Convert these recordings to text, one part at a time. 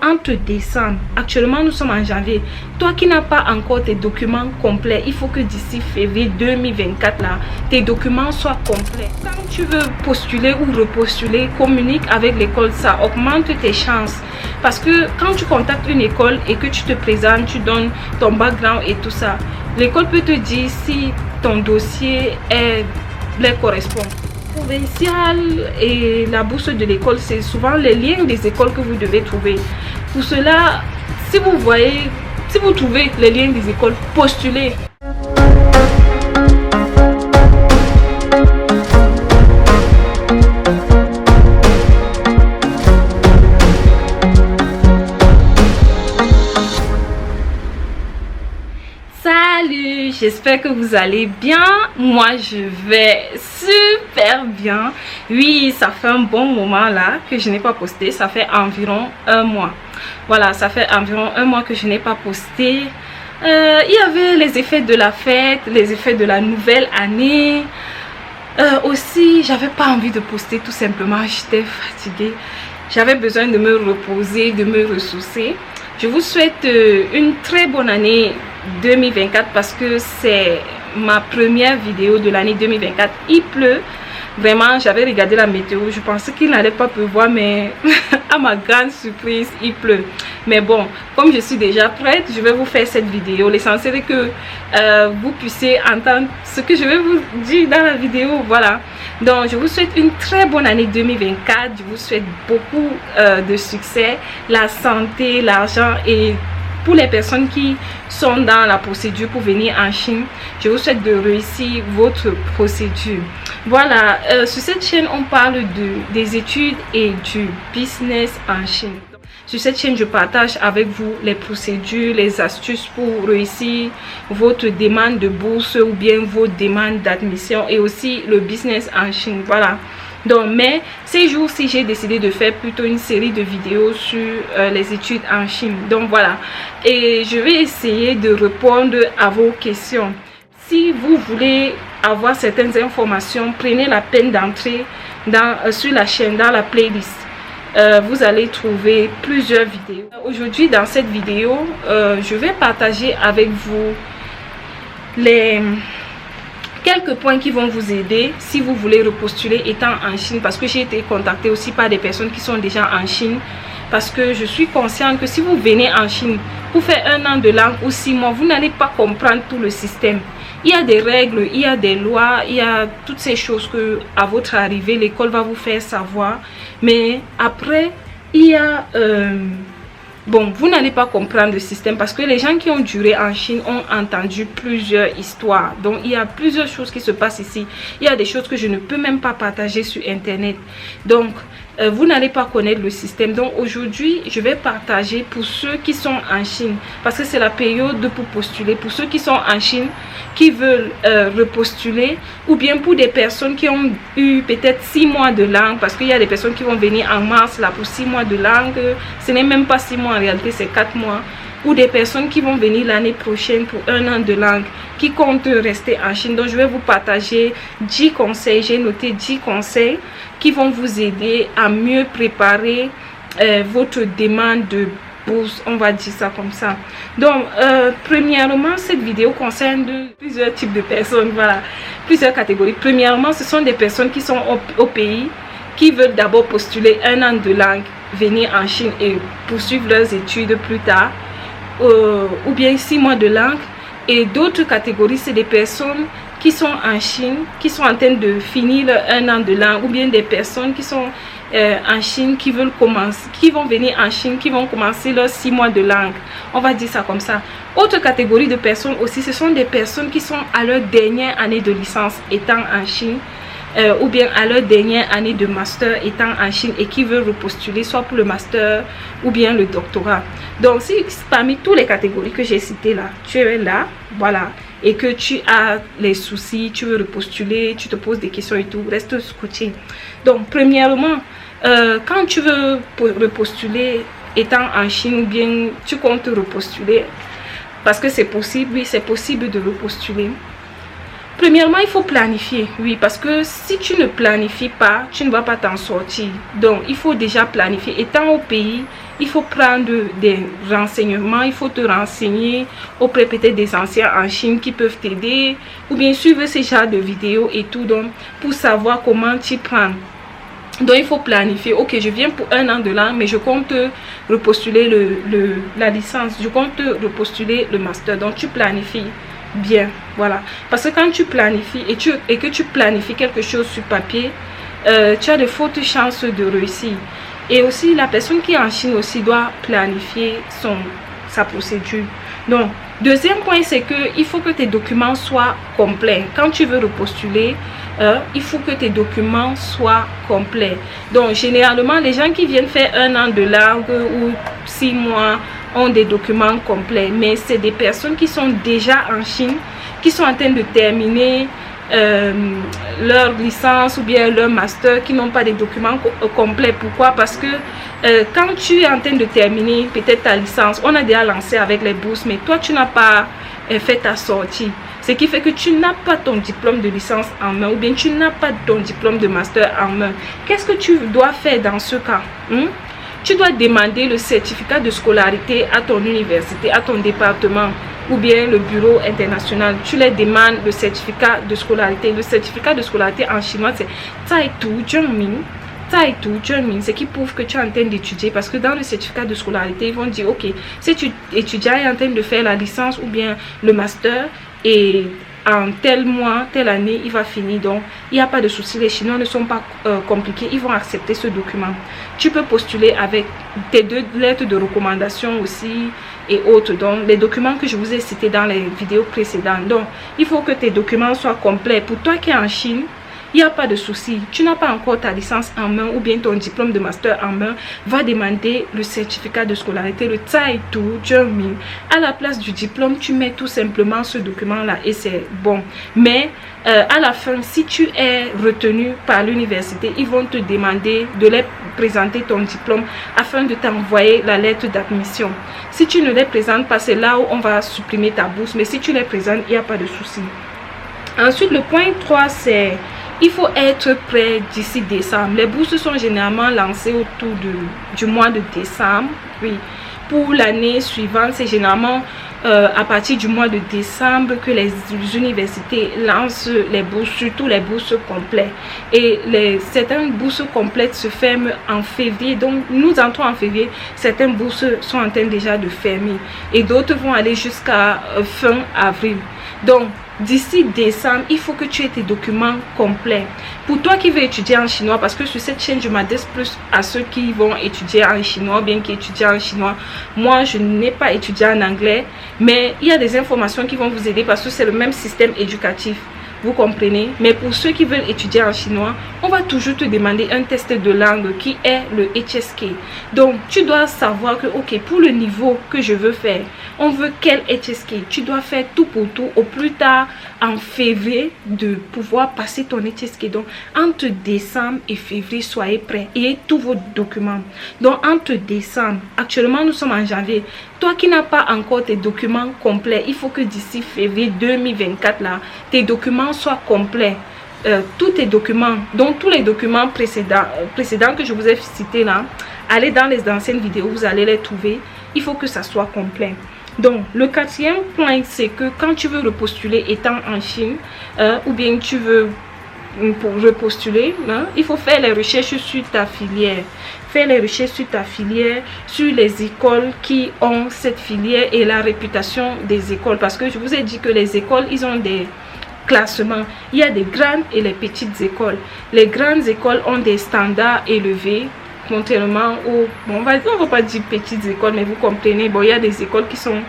entre décembre, actuellement nous sommes en janvier, toi qui n'as pas encore tes documents complets, il faut que d'ici février 2024 là, tes documents soient complets. Quand tu veux postuler ou repostuler, communique avec l'école, ça augmente tes chances. Parce que quand tu contactes une école et que tu te présentes, tu donnes ton background et tout ça, l'école peut te dire si ton dossier les correspond. Provincial et la bourse de l'école, c'est souvent les liens des écoles que vous devez trouver. Pour cela, si vous trouvez les liens des écoles, postulez. Salut, j'espère que vous allez bien. Moi je vais super bien. Oui, ça fait un bon moment là que je n'ai pas posté. Ça fait environ un mois. Voilà, ça fait environ un mois que je n'ai pas posté. Il y avait les effets de la fête, les effets de la nouvelle année. Aussi, j'avais pas envie de poster tout simplement. J'étais fatiguée. J'avais besoin de me reposer, de me ressourcer. Je vous souhaite une très bonne année 2024 parce que c'est ma première vidéo de l'année 2024. Il pleut. Vraiment, j'avais regardé la météo. Je pensais qu'il n'allait pas pleuvoir, mais à ma grande surprise, il pleut. Mais bon, comme je suis déjà prête, je vais vous faire cette vidéo. L'essentiel est que vous puissiez entendre ce que je vais vous dire dans la vidéo. Voilà. Donc, je vous souhaite une très bonne année 2024. Je vous souhaite beaucoup de succès, la santé, l'argent et pour les personnes qui sont dans la procédure pour venir en Chine, je vous souhaite de réussir votre procédure. Voilà, sur cette chaîne, on parle des études et du business en Chine. Sur cette chaîne, je partage avec vous les procédures, les astuces pour réussir votre demande de bourse ou bien vos demandes d'admission et aussi le business en Chine. Voilà. Donc, mais ces jours-ci, j'ai décidé de faire plutôt une série de vidéos sur les études en Chine. Donc, voilà. Et je vais essayer de répondre à vos questions. Si vous voulez avoir certaines informations, prenez la peine d'entrer sur la chaîne, dans la playlist. Vous allez trouver plusieurs vidéos. Aujourd'hui, dans cette vidéo, je vais partager avec vous quelques points qui vont vous aider si vous voulez repostuler étant en Chine, parce que j'ai été contactée aussi par des personnes qui sont déjà en Chine, parce que je suis consciente que si vous venez en Chine pour faire 1 an de langue ou 6 mois, vous n'allez pas comprendre tout le système. Il y a des règles, il y a des lois, il y a toutes ces choses que à votre arrivée l'école va vous faire savoir, mais après il y a bon, vous n'allez pas comprendre le système parce que les gens qui ont duré en Chine ont entendu plusieurs histoires. Donc, il y a plusieurs choses qui se passent ici. Il y a des choses que je ne peux même pas partager sur Internet. Donc, vous n'allez pas connaître le système. Donc, aujourd'hui, je vais partager pour ceux qui sont en Chine parce que c'est la période pour postuler. Pour ceux qui sont en Chine, qui veulent repostuler ou bien pour des personnes qui ont eu peut-être 6 mois de langue parce qu'il y a des personnes qui vont venir en mars là pour 6 mois de langue. Ce n'est même pas 6 mois. En réalité, c'est 4 mois. Ou des personnes qui vont venir l'année prochaine pour 1 an de langue, qui comptent rester en Chine. Donc, je vais vous partager 10 conseils. J'ai noté 10 conseils qui vont vous aider à mieux préparer votre demande de bourse. On va dire ça comme ça. Donc, premièrement, cette vidéo concerne plusieurs types de personnes. Voilà, plusieurs catégories. Premièrement, ce sont des personnes qui sont au pays, qui veulent d'abord postuler 1 an de langue, venir en Chine et poursuivre leurs études plus tard, ou bien 6 mois de langue. Et d'autres catégories, c'est des personnes qui sont en Chine, qui sont en train de finir leur 1 an de langue, ou bien des personnes qui sont en Chine, qui veulent commencer, qui vont venir en Chine, qui vont commencer leurs 6 mois de langue. On va dire ça comme ça. Autre catégorie de personnes aussi, ce sont des personnes qui sont à leur dernière année de licence étant en Chine, ou bien à leur dernière année de master étant en Chine et qui veulent repostuler soit pour le master ou bien le doctorat. Donc, si parmi toutes les catégories que j'ai citées là, tu es là, voilà, et que tu as les soucis, tu veux repostuler, tu te poses des questions et tout, reste scotché. Donc, premièrement, quand tu veux repostuler étant en Chine ou bien tu comptes repostuler, parce que c'est possible, oui, c'est possible de repostuler. Premièrement, il faut planifier, oui, parce que si tu ne planifies pas, tu ne vas pas t'en sortir. Donc, il faut déjà planifier. Étant au pays, il faut prendre des renseignements, il faut te renseigner auprès peut-être des anciens en Chine qui peuvent t'aider, ou bien suivre ces genres de vidéos et tout, donc, pour savoir comment t'y prendre. Donc, il faut planifier. Ok, je viens pour 1 an de là, mais je compte repostuler la licence, je compte repostuler le master. Donc, tu planifies bien, voilà. Parce que quand tu planifies et que tu planifies quelque chose sur papier, tu as de fortes chances de réussir. Et aussi, la personne qui est en Chine aussi doit planifier sa procédure. Donc, deuxième point, c'est qu'il faut que tes documents soient complets. Quand tu veux repostuler, il faut que tes documents soient complets. Donc, généralement, les gens qui viennent faire 1 an de langue ou 6 mois ont des documents complets. Mais c'est des personnes qui sont déjà en Chine, qui sont en train de terminer leur licence ou bien leur master, qui n'ont pas des documents complets. Pourquoi? Parce que quand tu es en train de terminer peut-être ta licence, on a déjà lancé avec les bourses, mais toi tu n'as pas fait ta sortie, ce qui fait que tu n'as pas ton diplôme de licence en main, ou bien tu n'as pas ton diplôme de master en main. Qu'est-ce que tu dois faire dans ce cas? Tu dois demander le certificat de scolarité à ton université, à ton département ou bien le bureau international. Tu les demandes le certificat de scolarité. Le certificat de scolarité en chinois, c'est Zai Tu Zhengming. Zai Tu Zhengming, ce qui prouve que tu es en train d'étudier. Parce que dans le certificat de scolarité, ils vont dire, ok, si tu étudiants est en train de faire la licence ou bien le master, et en tel mois, telle année, il va finir. Donc, il n'y a pas de souci. Les Chinois ne sont pas compliqués. Ils vont accepter ce document. Tu peux postuler avec tes 2 lettres de recommandation aussi et autres. Donc, les documents que je vous ai cités dans les vidéos précédentes. Donc, il faut que tes documents soient complets. Pour toi qui es en Chine, il n'y a pas de souci. Tu n'as pas encore ta licence en main ou bien ton diplôme de master en main. Va demander le certificat de scolarité, le Zai Tu Zhengming. À la place du diplôme, tu mets tout simplement ce document-là et c'est bon. Mais à la fin, si tu es retenu par l'université, ils vont te demander de les présenter ton diplôme afin de t'envoyer la lettre d'admission. Si tu ne les présentes pas, c'est là où on va supprimer ta bourse. Mais si tu les présentes, il n'y a pas de souci. Ensuite, le point 3, c'est il faut être prêt d'ici décembre. Les bourses sont généralement lancées autour du mois de décembre. Oui. Pour l'année suivante, c'est généralement à partir du mois de décembre que les universités lancent les bourses, surtout les bourses complètes. Et certaines bourses complètes se ferment en février. Donc, nous entrons en février. Certaines bourses sont en train déjà de fermer. Et d'autres vont aller jusqu'à fin avril. Donc, d'ici décembre, il faut que tu aies tes documents complets. Pour toi qui veux étudier en chinois, parce que sur cette chaîne, je m'adresse plus à ceux qui vont étudier en chinois, bien qui étudient en chinois. Moi, je n'ai pas étudié en anglais, mais il y a des informations qui vont vous aider parce que c'est le même système éducatif. Vous comprenez? Mais pour ceux qui veulent étudier en chinois, on va toujours te demander un test de langue qui est le HSK. Donc, tu dois savoir que, ok, pour le niveau que je veux faire, on veut quel HSK. Tu dois faire tout pour tout au plus tard en février de pouvoir passer ton HSK. Donc, entre décembre et février, soyez prêts et tous vos documents. Donc, entre décembre, actuellement nous sommes en janvier. Toi qui n'as pas encore tes documents complets, il faut que d'ici février 2024, là, tes documents soient complets. Tous tes documents, donc tous les documents précédents que je vous ai cités là, allez dans les anciennes vidéos, vous allez les trouver. Il faut que ça soit complet. Donc, le 4e point, c'est que quand tu veux repostuler étant en Chine, ou bien tu veux pour repostuler, il faut faire les recherches sur ta filière. Faire les recherches sur ta filière, sur les écoles qui ont cette filière et la réputation des écoles. Parce que je vous ai dit que les écoles, ils ont des classements. Il y a des grandes et les petites écoles. Les grandes écoles ont des standards élevés. Contrairement aux, bon, on va pas dire petites écoles, mais vous comprenez, bon, il y a des écoles qui sont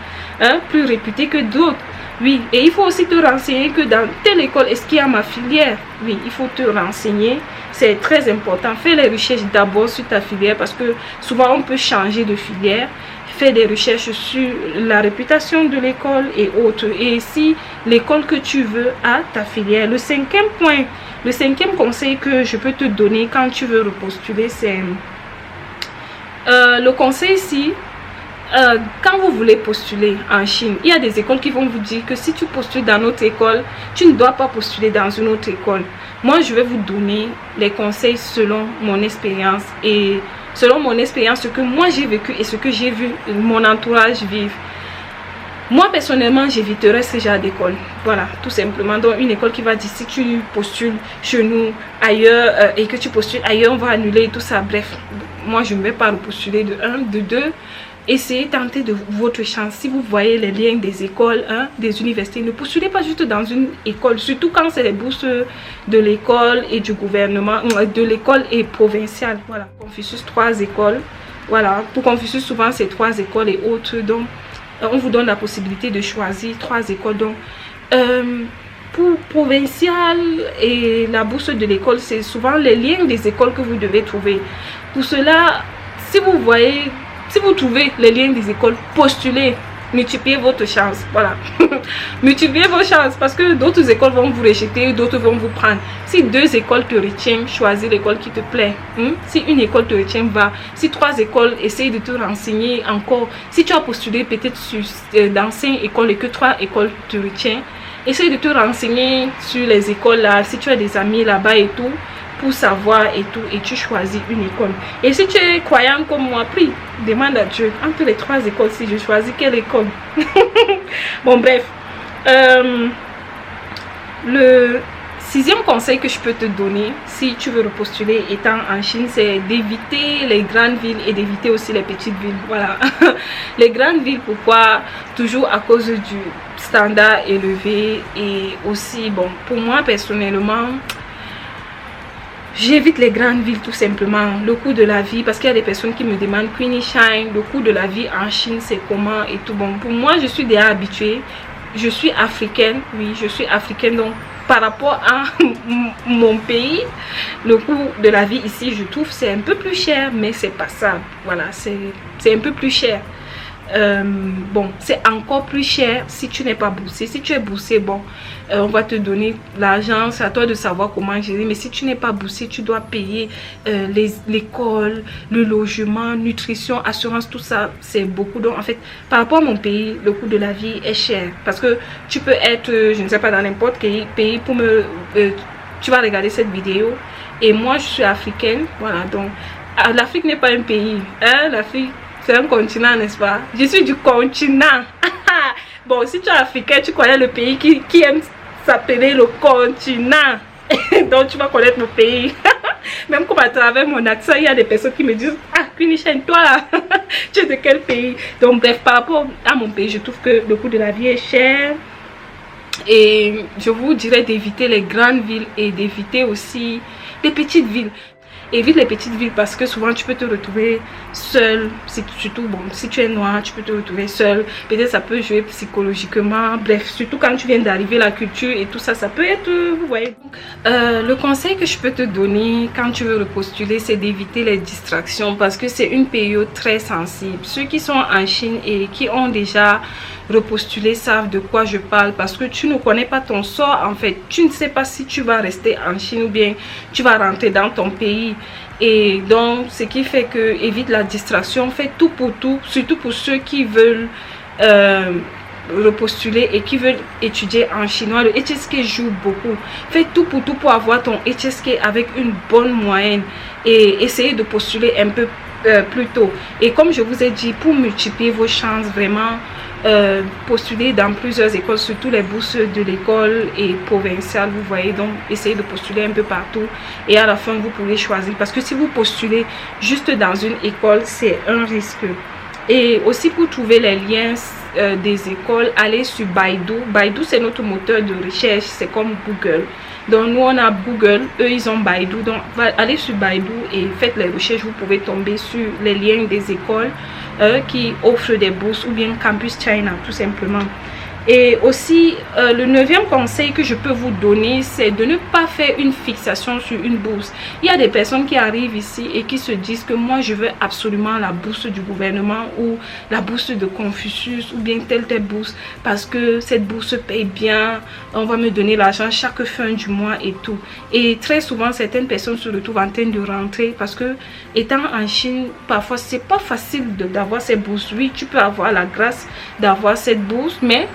plus réputées que d'autres. Oui, et il faut aussi te renseigner que dans telle école, est-ce qu'il y a ma filière? Oui, il faut te renseigner. C'est très important. Fais les recherches d'abord sur ta filière parce que souvent on peut changer de filière. Fais des recherches sur la réputation de l'école et autres. Et si l'école que tu veux a ta filière. Le 5e point, le 5e conseil que je peux te donner quand tu veux repostuler, c'est le conseil ici. quand vous voulez postuler en Chine, il y a des écoles qui vont vous dire que si tu postules dans notre école, tu ne dois pas postuler dans une autre école. Moi, je vais vous donner les conseils selon mon expérience et selon mon expérience, ce que moi j'ai vécu et ce que j'ai vu mon entourage vivre. Moi, personnellement, j'éviterais ce genre d'école. Voilà, tout simplement. Donc, une école qui va dire si tu postules chez nous, ailleurs, et que tu postules ailleurs, on va annuler tout ça. Bref, moi, je ne vais pas postuler de 1, de 2. Essayez, tentez de votre chance. Si vous voyez les liens des écoles, des universités, ne postulez pas juste dans une école. Surtout quand c'est les bourses de l'école et du gouvernement, de l'école et provinciale. Voilà, Confucius, 3 écoles. Voilà, pour Confucius, souvent, c'est 3 écoles et autres. Donc, on vous donne la possibilité de choisir 3 écoles. Donc, pour provincial et la bourse de l'école, c'est souvent les liens des écoles que vous devez trouver. Pour cela, si vous trouvez les liens des écoles, postulez, multipliez votre chance. Voilà, multipliez vos chances parce que d'autres écoles vont vous rejeter, d'autres vont vous prendre. Si 2 écoles te retiennent, choisis l'école qui te plaît. Si une école te retient, va. Si 3 écoles essayent de te renseigner encore, si tu as postulé peut-être dans 5 écoles et que 3 écoles te retiennent, essaye de te renseigner sur les écoles là, si tu as des amis là-bas et tout, pour savoir et tout, et tu choisis une école. Et si tu es croyant comme moi, prie, demande à Dieu, entre les 3 écoles, si je choisis quelle école. Bon, bref. Le 6e conseil que je peux te donner, si tu veux repostuler étant en Chine, c'est d'éviter les grandes villes et d'éviter aussi les petites villes. Voilà. Les grandes villes, pourquoi? Toujours à cause du standard élevé et aussi, bon, pour moi personnellement, j'évite les grandes villes tout simplement. Le coût de la vie, parce qu'il y a des personnes qui me demandent Queenie Shine, le coût de la vie en Chine c'est comment et tout. Bon, pour moi je suis déjà habituée. Je suis africaine, oui, je suis africaine, donc par rapport à mon pays, le coût de la vie ici, je trouve c'est un peu plus cher, mais c'est pas ça. Voilà, c'est un peu plus cher. Bon, c'est encore plus cher si tu n'es pas boursier. Si tu es boursier, bon, on va te donner l'argent, c'est à toi de savoir comment gérer. Mais si tu n'es pas boursier, tu dois payer l'école, le logement, nutrition, assurance, tout ça, c'est beaucoup. Donc en fait, par rapport à mon pays, le coût de la vie est cher. Parce que tu peux être, je ne sais pas, dans n'importe quel pays pour me... tu vas regarder cette vidéo. Et moi, je suis africaine. Voilà, donc l'Afrique n'est pas un pays. L'Afrique... c'est un continent, n'est-ce pas? Je suis du continent. Bon, si tu es africain, tu connais le pays qui aime s'appeler le continent. Donc, tu vas connaître mon pays. Même comme à travers mon accent, il y a des personnes qui me disent ah, Queenie Shine, toi là, tu es de quel pays? Donc, bref, par rapport à mon pays, je trouve que le coût de la vie est cher. Et je vous dirais d'éviter les grandes villes et d'éviter aussi les petites villes. Évite les petites villes parce que souvent tu peux te retrouver seul, surtout bon, si tu es noir, tu peux te retrouver seul. Peut-être ça peut jouer psychologiquement. Bref, surtout quand tu viens d'arriver, la culture et tout ça, ça peut être, vous voyez. Le conseil que je peux te donner quand tu veux repostuler, c'est d'éviter les distractions parce que c'est une période très sensible. Ceux qui sont en Chine et qui ont déjà repostulé savent de quoi je parle parce que tu ne connais pas ton sort en fait. Tu ne sais pas si tu vas rester en Chine ou bien tu vas rentrer dans ton pays. Et donc, ce qui fait que évite la distraction, fais tout pour tout, surtout pour ceux qui veulent repostuler et qui veulent étudier en chinois. Le HSK joue beaucoup. Fais tout pour avoir ton HSK avec une bonne moyenne et essayer de postuler un peu plus tôt. Et comme je vous ai dit, pour multiplier vos chances, vraiment postuler dans plusieurs écoles, surtout les bourses de l'école et provinciales, vous voyez. Donc essayez de postuler un peu partout et à la fin vous pourrez choisir, parce que si vous postulez juste dans une école, c'est un risque. Et aussi pour trouver les liens des écoles, allez sur Baidu. Baidu c'est notre moteur de recherche, c'est comme Google. Donc nous on a Google, eux ils ont Baidu. Donc allez sur Baidu et faites les recherches, vous pouvez tomber sur les liens des écoles qui offrent des bourses ou bien Campus China tout simplement. Et aussi, le 9e conseil que je peux vous donner, c'est de ne pas faire une fixation sur une bourse. Il y a des personnes qui arrivent ici et qui se disent que moi, je veux absolument la bourse du gouvernement ou la bourse de Confucius ou bien telle bourse parce que cette bourse paye bien, on va me donner l'argent chaque fin du mois et tout. Et très souvent, certaines personnes se retrouvent en train de rentrer parce que, étant en Chine, parfois, c'est pas facile d'avoir ces bourses. Oui, tu peux avoir la grâce d'avoir cette bourse, mais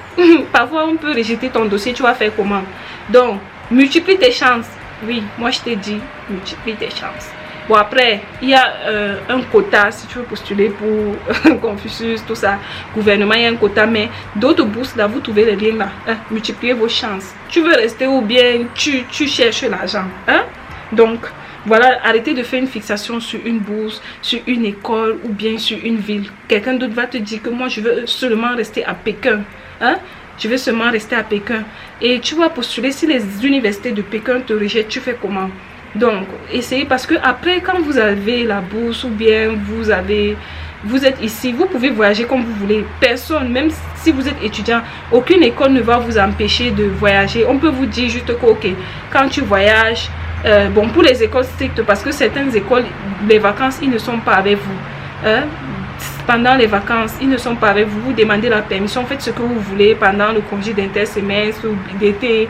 parfois on peut rejeter ton dossier. Tu vas faire comment? Donc multiplie tes chances. Oui, moi je t'ai dit, multiplie tes chances. Bon, après il y a un quota si tu veux postuler pour Confucius, tout ça, gouvernement, il y a un quota, mais d'autres bourses là, vous trouvez les liens là, hein? Multipliez vos chances. Tu veux rester ou bien tu cherches l'argent, hein? Donc voilà, arrêtez de faire une fixation sur une bourse, sur une école ou bien sur une ville. Quelqu'un d'autre va te dire que moi je veux seulement rester à Pékin, hein? Je veux seulement rester à Pékin. Et tu vas postuler, si les universités de Pékin te rejettent, tu fais comment? Donc, essayez, parce que après, quand vous avez la bourse ou bien vous êtes ici, vous pouvez voyager comme vous voulez. Personne, même si vous êtes étudiant, aucune école ne va vous empêcher de voyager. On peut vous dire juste que, ok, quand tu voyages, bon, pour les écoles strictes, parce que certaines écoles, les vacances, ils ne sont pas avec vous. Hein? Pendant les vacances, ils ne sont pas avec vous. Vous demandez la permission, faites ce que vous voulez pendant le congé d'intersemestre ou d'été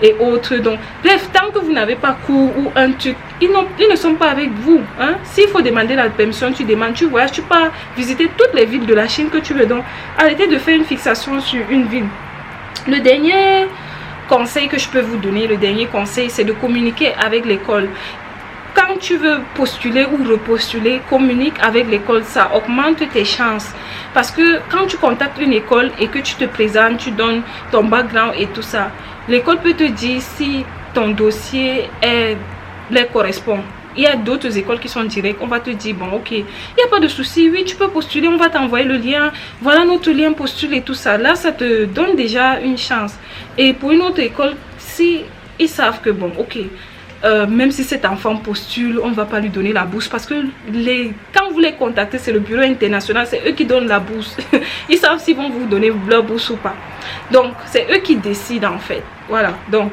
et autres. Donc, bref, tant que vous n'avez pas cours ou un truc, ils ne sont pas avec vous. Hein? S'il faut demander la permission, tu demandes, tu voyages, tu pars visiter toutes les villes de la Chine que tu veux. Donc, arrêtez de faire une fixation sur une ville. Le dernier conseil que je peux vous donner, le dernier conseil, c'est de communiquer avec l'école. Quand tu veux postuler ou repostuler, communique avec l'école, ça augmente tes chances. Parce que quand tu contactes une école et que tu te présentes, tu donnes ton background et tout ça, l'école peut te dire si ton dossier les correspond. Il y a d'autres écoles qui sont directes, on va te dire, bon ok, il n'y a pas de souci, oui tu peux postuler, on va t'envoyer le lien, voilà notre lien, postule et tout ça. Là, ça te donne déjà une chance. Et pour une autre école, si ils savent que bon ok, même si cet enfant postule, on ne va pas lui donner la bourse parce que quand vous les contactez, c'est le bureau international, c'est eux qui donnent la bourse. Ils savent s'ils vont vous donner leur bourse ou pas. Donc, c'est eux qui décident en fait. Voilà. Donc,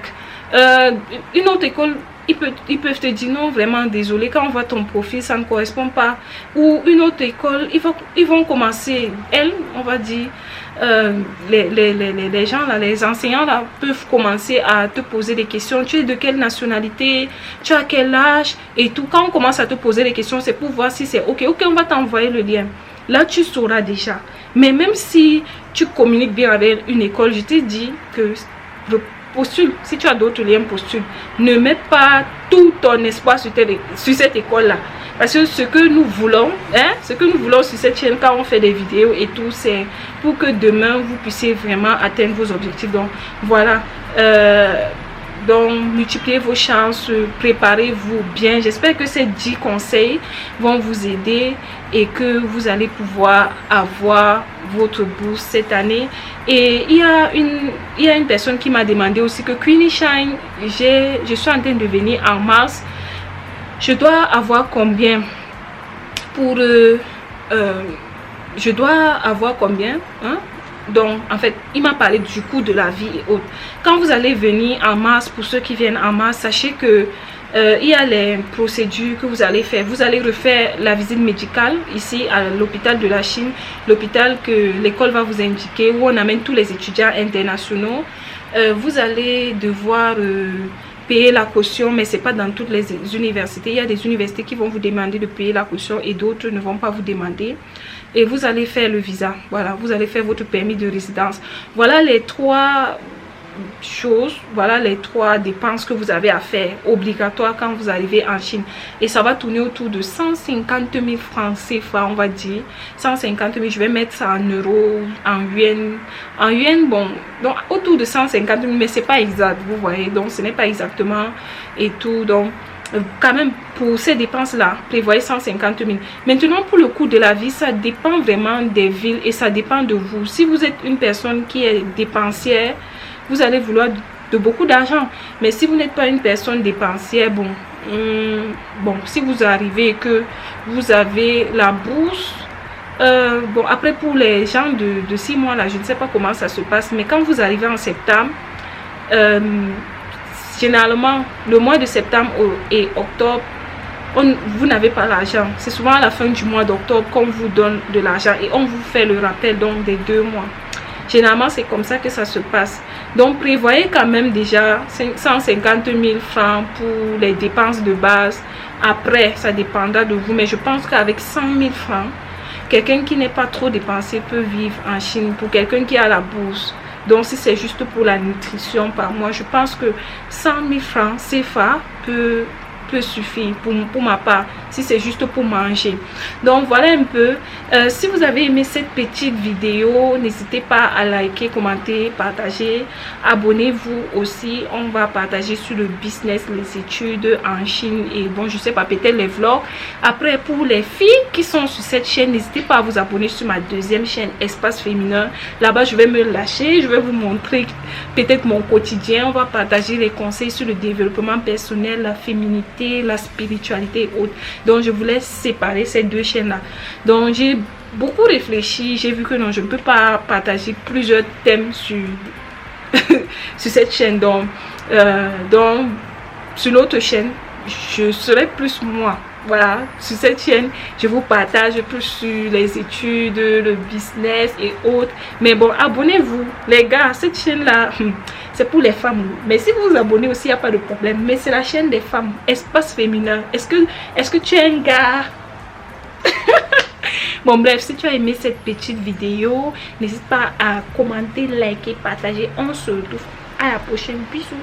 une autre école, ils peuvent te dire non, vraiment désolé, quand on voit ton profil, ça ne correspond pas. Ou une autre école, ils vont commencer, on va dire, les gens là, les enseignants là peuvent commencer à te poser des questions. Tu es de quelle nationalité, tu as quel âge et tout. Quand on commence à te poser des questions, c'est pour voir si c'est ok, on va t'envoyer le lien. Là tu sauras déjà. Mais même si tu communiques bien avec une école, je te dis que postule. Si tu as d'autres liens, postule. Ne mets pas tout ton espoir sur cette école là. Parce que ce que nous voulons, sur cette chaîne, quand on fait des vidéos et tout, c'est pour que demain, vous puissiez vraiment atteindre vos objectifs. Donc, voilà. Donc, multipliez vos chances, préparez-vous bien. J'espère que ces 10 conseils vont vous aider et que vous allez pouvoir avoir votre bourse cette année. Et il y a une personne qui m'a demandé aussi que Queenie Shine, je suis en train de venir en mars. Je dois avoir combien pour je dois avoir combien, hein? Donc en fait il m'a parlé du coût de la vie et autres. Quand vous allez venir en mars, pour ceux qui viennent en mars, sachez que il y a les procédures que vous allez faire. Vous allez refaire la visite médicale ici à l'hôpital de la Chine, l'hôpital que l'école va vous indiquer, où on amène tous les étudiants internationaux. Vous allez devoir payer la caution, mais c'est pas dans toutes les universités. Il y a des universités qui vont vous demander de payer la caution et d'autres ne vont pas vous demander. Et vous allez faire le visa. Voilà, vous allez faire votre permis de résidence. Voilà les 3 choses, voilà les 3 dépenses que vous avez à faire obligatoires quand vous arrivez en Chine. Et ça va tourner autour de 150 000 francs CFA, on va dire 150 000. Je vais mettre ça en euros, en yuan, bon, donc autour de 150 000, mais c'est pas exact, vous voyez, donc ce n'est pas exactement et tout. Donc quand même, pour ces dépenses là, prévoyez 150 000. Maintenant, pour le coût de la vie, ça dépend vraiment des villes et ça dépend de vous. Si vous êtes une personne qui est dépensière, vous allez vouloir de beaucoup d'argent. Mais si vous n'êtes pas une personne dépensière, bon, si vous arrivez que vous avez la bourse, Bon, après pour les gens de 6 mois là, je ne sais pas comment ça se passe, mais quand vous arrivez en septembre, généralement le mois de septembre et octobre, vous n'avez pas l'argent. C'est souvent à la fin du mois d'octobre qu'on vous donne de l'argent et on vous fait le rappel donc des 2 mois. Généralement c'est comme ça que ça se passe. Donc prévoyez quand même déjà 150 000 francs pour les dépenses de base. Après ça dépendra de vous, mais je pense qu'avec 100 000 francs, quelqu'un qui n'est pas trop dépensé peut vivre en Chine. Pour quelqu'un qui a la bourse, donc si c'est juste pour la nutrition par mois, je pense que 100 000 francs CFA peut suffire pour ma part, si c'est juste pour manger. Donc voilà un peu. Si vous avez aimé cette petite vidéo, n'hésitez pas à liker, commenter, partager. Abonnez-vous aussi. On va partager sur le business, les études en Chine et bon, je sais pas, peut-être les vlogs. Après, pour les filles qui sont sur cette chaîne, n'hésitez pas à vous abonner sur ma deuxième chaîne Espace Féminin. Là-bas, je vais me lâcher, je vais vous montrer peut-être mon quotidien. On va partager les conseils sur le développement personnel, la féminité, la spiritualité et autres. Donc je voulais séparer ces deux chaînes là. Donc j'ai beaucoup réfléchi, j'ai vu que non, je ne peux pas partager plusieurs thèmes sur sur cette chaîne. Donc sur l'autre chaîne je serai plus moi. Voilà, sur cette chaîne je vous partage plus sur les études, le business et autres. Mais bon, abonnez-vous les gars, cette chaîne là c'est pour les femmes, mais si vous vous abonnez aussi, il n'y a pas de problème. Mais c'est la chaîne des femmes, Espace Féminin. Est-ce que tu es un gars? Bon bref, si tu as aimé cette petite vidéo, n'hésite pas à commenter, liker, partager. On se retrouve à la prochaine. Bisous.